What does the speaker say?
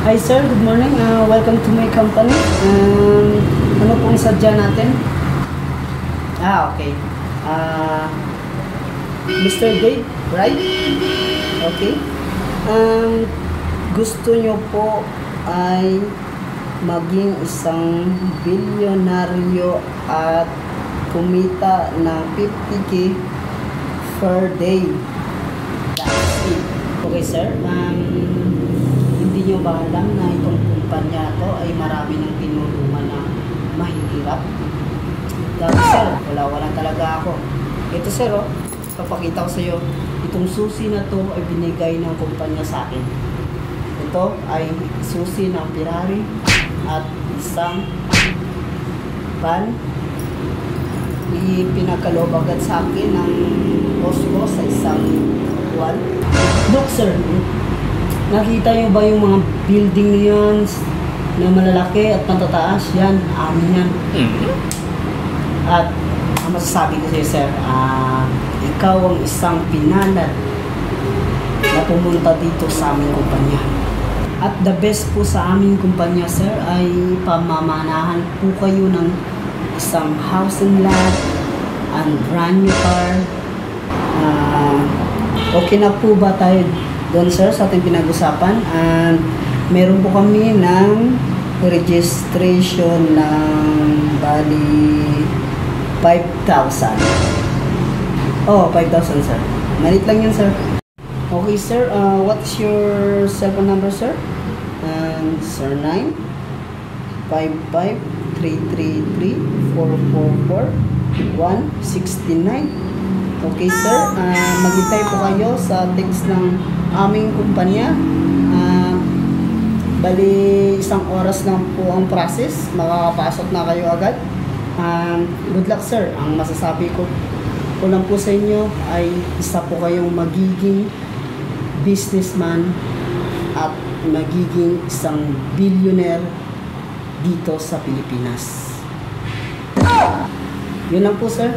Hi sir, good morning. Welcome to my company. Ano pong sadya natin? Okay. Mr. Dave, right? Okay. Gusto nyo po ay maging isang bilyonaryo at kumita ng 50k per day. That's it. Okay sir, hindi nyo ba alam na itong kumpanya to ay marami ng tinulungan na mahihirap? Dahil sir, wala talaga ako. Ito sir, papakita ko sa iyo. Itong susi na to ay binigay ng kumpanya sa akin. Ito ay susi ng Ferrari at isang van. Ipinagkaloob agad sa akin ng boss ko sa isang wall. Look sir, nakita nyo ba yung mga building yan na malalaki at matataas? Yan, amin yan. At ang masasabi ko sa'yo sir, ikaw ang isang pinalad na pumunta dito sa aming kumpanya. At the best po sa aming kumpanya sir ay pamamanahan po kayo ng isang house and lot and brand new car. Okay na po ba tayo doon sir sa ating pinag-usapan? And meron po kami ng registration ng bali 5,000. 5,000 sir. Malit lang yan sir. Okay sir, what's your cellphone number sir? And sir 9 55 333 444 169. Okay sir, maghintay po kayo sa text ng aming kumpanya. Bali isang oras lang po ang process, makakapasok na kayo agad. Good luck sir. Ang masasabi ko lang po sa inyo ay isa po kayong magiging businessman at magiging isang billionaire dito sa Pilipinas. Yun lang po sir.